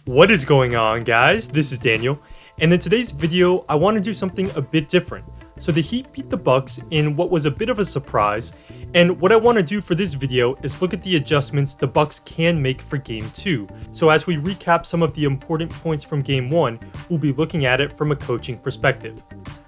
What is going on, guys? This is Daniel, and in today's video I want to do something a bit different. So the Heat beat the Bucks in what was a bit of a surprise, and what I want to do for this video is look at the adjustments the Bucks can make for Game 2. So as we recap some of the important points from Game 1, we'll be looking at it from a coaching perspective.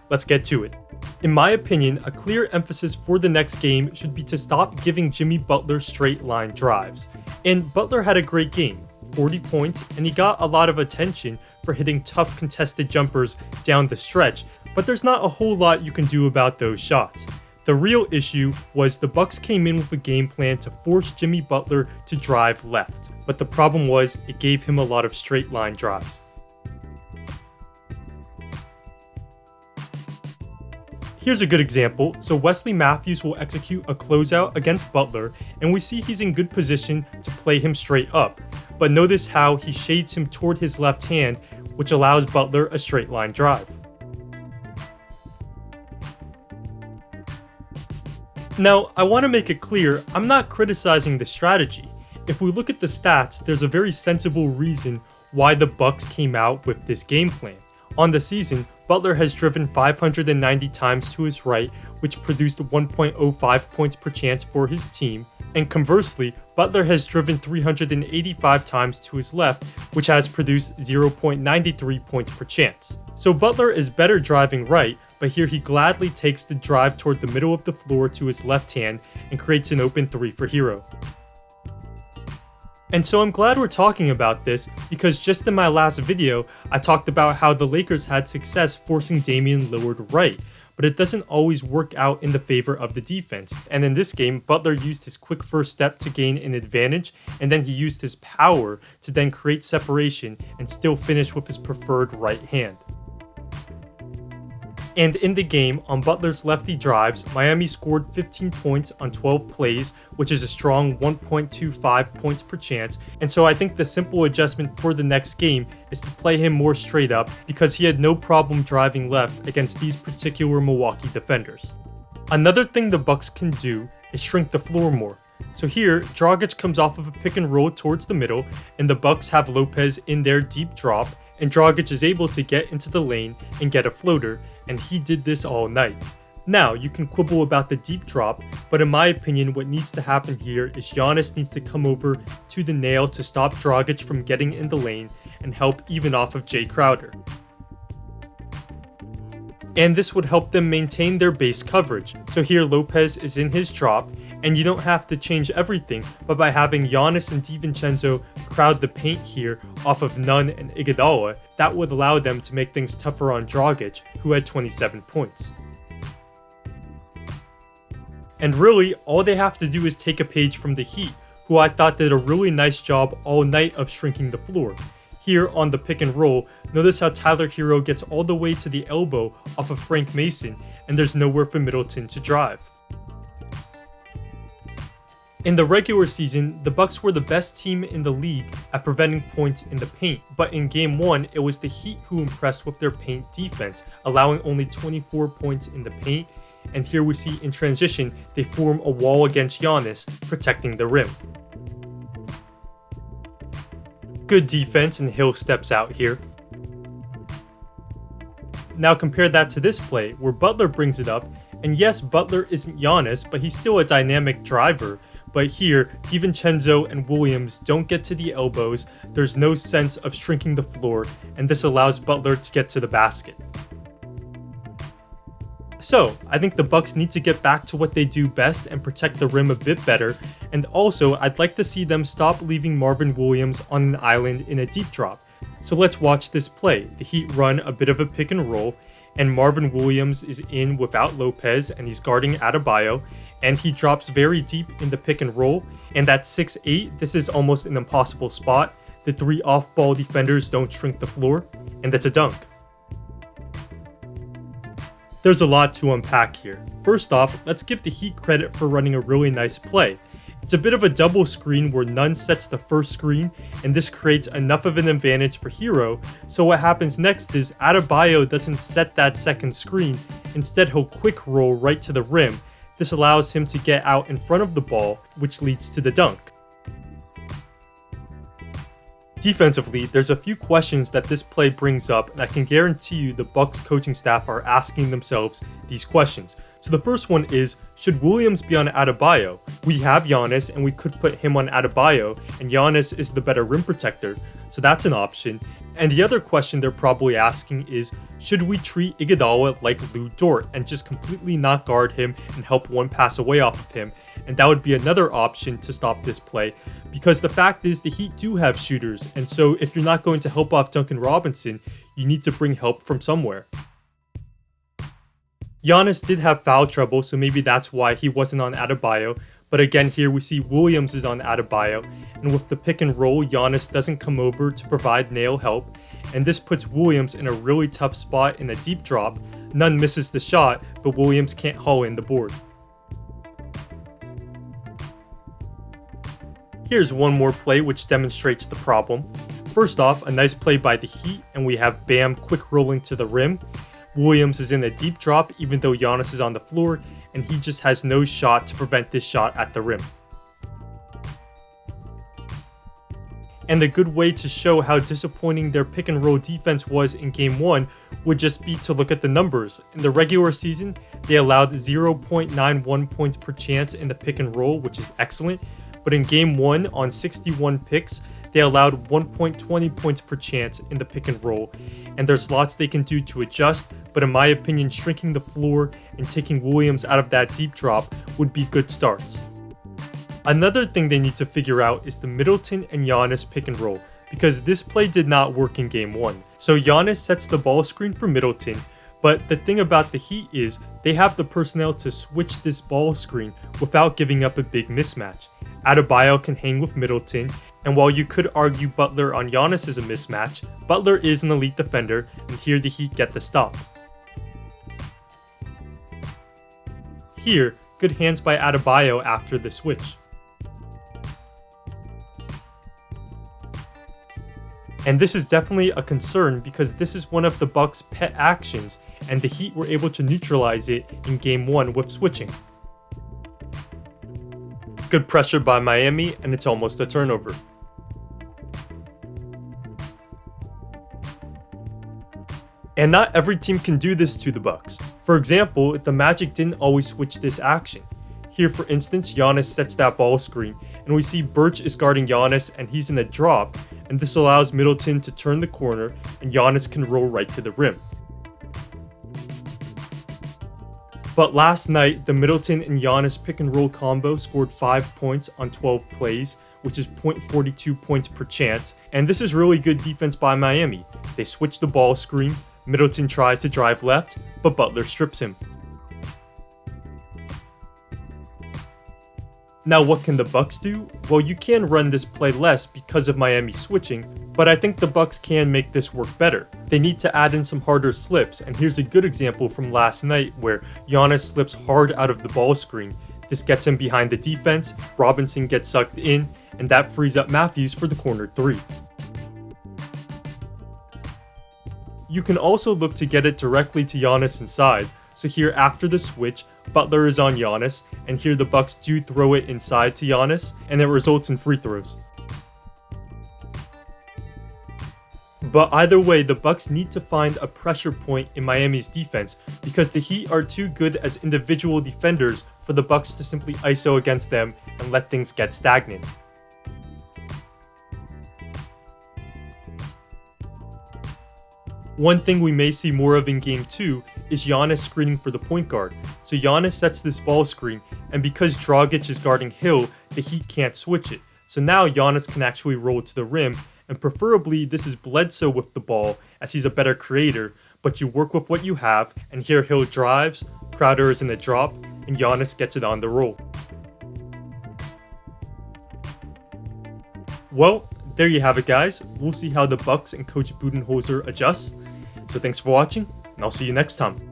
Let's get to it. In my opinion, a clear emphasis for the next game should be to stop giving Jimmy Butler straight line drives. And Butler had a great game. 40 points, and he got a lot of attention for hitting tough contested jumpers down the stretch, but there's not a whole lot you can do about those shots. The real issue was the Bucks came in with a game plan to force Jimmy Butler to drive left, but the problem was it gave him a lot of straight line drives. Here's a good example. So Wesley Matthews will execute a closeout against Butler, and we see he's in good position to play him straight up. But notice how he shades him toward his left hand, which allows Butler a straight line drive. Now, I want to make it clear, I'm not criticizing the strategy. If we look at the stats, there's a very sensible reason why the Bucks came out with this game plan. On the season, Butler has driven 590 times to his right, which produced 1.05 points per chance for his team, and conversely, Butler has driven 385 times to his left, which has produced 0.93 points per chance. So Butler is better driving right, but here he gladly takes the drive toward the middle of the floor to his left hand and creates an open three for Hero. And so I'm glad we're talking about this, because just in my last video, I talked about how the Lakers had success forcing Damian Lillard right, but it doesn't always work out in the favor of the defense. And in this game, Butler used his quick first step to gain an advantage, and then he used his power to then create separation and still finish with his preferred right hand. And in the game, on Butler's lefty drives, Miami scored 15 points on 12 plays, which is a strong 1.25 points per chance. And so I think the simple adjustment for the next game is to play him more straight up, because he had no problem driving left against these particular Milwaukee defenders. Another thing the Bucks can do is shrink the floor more. So here, Dragic comes off of a pick and roll towards the middle, and the Bucks have Lopez in their deep drop, and Dragic is able to get into the lane and get a floater, and he did this all night. Now, you can quibble about the deep drop, but in my opinion, what needs to happen here is Giannis needs to come over to the nail to stop Dragic from getting in the lane and help even off of Jay Crowder. And this would help them maintain their base coverage. So here Lopez is in his drop, and you don't have to change everything, but by having Giannis and DiVincenzo crowd the paint here off of Nunn and Iguodala, that would allow them to make things tougher on Dragic, who had 27 points. And really, all they have to do is take a page from the Heat, who I thought did a really nice job all night of shrinking the floor. Here on the pick and roll, notice how Tyler Hero gets all the way to the elbow off of Frank Mason, and there's nowhere for Middleton to drive. In the regular season, the Bucks were the best team in the league at preventing points in the paint, but in Game 1, it was the Heat who impressed with their paint defense, allowing only 24 points in the paint, and here we see in transition, they form a wall against Giannis, protecting the rim. Good defense, and Hill steps out here. Now compare that to this play, where Butler brings it up, and yes, Butler isn't Giannis, but he's still a dynamic driver. But here, DiVincenzo and Williams don't get to the elbows, there's no sense of shrinking the floor, and this allows Butler to get to the basket. So, I think the Bucks need to get back to what they do best and protect the rim a bit better, and also I'd like to see them stop leaving Marvin Williams on an island in a deep drop. So let's watch this play. The Heat run a bit of a pick and roll, and Marvin Williams is in without Lopez, and he's guarding Adebayo, and he drops very deep in the pick and roll, and at 6'8", this is almost an impossible spot. The three off-ball defenders don't shrink the floor, and that's a dunk. There's a lot to unpack here. First off, let's give the Heat credit for running a really nice play. It's a bit of a double screen where Nunn sets the first screen, and this creates enough of an advantage for Hero, so what happens next is Adebayo doesn't set that second screen, instead he'll quick roll right to the rim. This allows him to get out in front of the ball, which leads to the dunk. Defensively, there's a few questions that this play brings up, and I can guarantee you the Bucks coaching staff are asking themselves these questions. So the first one is, should Williams be on Adebayo? We have Giannis, and we could put him on Adebayo, and Giannis is the better rim protector, so that's an option. And the other question they're probably asking is, should we treat Iguodala like Lou Dort and just completely not guard him and help one pass away off of him? And that would be another option to stop this play, because the fact is the Heat do have shooters, and so if you're not going to help off Duncan Robinson, you need to bring help from somewhere. Giannis did have foul trouble, so maybe that's why he wasn't on Adebayo, but again here we see Williams is on Adebayo, and with the pick and roll, Giannis doesn't come over to provide nail help, and this puts Williams in a really tough spot in a deep drop. Nunn misses the shot, but Williams can't haul in the board. Here's one more play which demonstrates the problem. First off, a nice play by the Heat, and we have Bam quick rolling to the rim. Williams is in a deep drop even though Giannis is on the floor, and he just has no shot to prevent this shot at the rim. And a good way to show how disappointing their pick and roll defense was in Game 1 would just be to look at the numbers. In the regular season, they allowed 0.91 points per chance in the pick and roll, which is excellent. But in Game 1, on 61 picks, they allowed 1.20 points per chance in the pick and roll. And there's lots they can do to adjust, but in my opinion, shrinking the floor and taking Williams out of that deep drop would be good starts. Another thing they need to figure out is the Middleton and Giannis pick and roll, because this play did not work in Game 1. So Giannis sets the ball screen for Middleton, but the thing about the Heat is they have the personnel to switch this ball screen without giving up a big mismatch. Adebayo can hang with Middleton, and while you could argue Butler on Giannis is a mismatch, Butler is an elite defender, and here the Heat get the stop. Here, good hands by Adebayo after the switch. And this is definitely a concern because this is one of the Bucks' pet actions, and the Heat were able to neutralize it in Game 1 with switching. Good pressure by Miami, and it's almost a turnover. And not every team can do this to the Bucks. For example, the Magic didn't always switch this action. Here, for instance, Giannis sets that ball screen, and we see Birch is guarding Giannis, and he's in a drop, and this allows Middleton to turn the corner, and Giannis can roll right to the rim. But last night, the Middleton and Giannis pick and roll combo scored 5 points on 12 plays, which is 0.42 points per chance, and this is really good defense by Miami. They switch the ball screen, Middleton tries to drive left, but Butler strips him. Now what can the Bucks do? Well, you can run this play less because of Miami switching, but I think the Bucks can make this work better. They need to add in some harder slips, and here's a good example from last night where Giannis slips hard out of the ball screen. This gets him behind the defense, Robinson gets sucked in, and that frees up Matthews for the corner 3. You can also look to get it directly to Giannis inside. So here after the switch, Butler is on Giannis, and here the Bucks do throw it inside to Giannis, and it results in free throws. But either way, the Bucks need to find a pressure point in Miami's defense because the Heat are too good as individual defenders for the Bucks to simply ISO against them and let things get stagnant. One thing we may see more of in Game 2 is Giannis screening for the point guard. So Giannis sets this ball screen, and because Dragic is guarding Hill, the Heat can't switch it. So now Giannis can actually roll to the rim, and preferably this is Bledsoe with the ball as he's a better creator, but you work with what you have, and here Hill drives, Crowder is in the drop, and Giannis gets it on the roll. Well, there you have it guys. We'll see how the Bucks and Coach Budenholzer adjust. So thanks for watching, and I'll see you next time.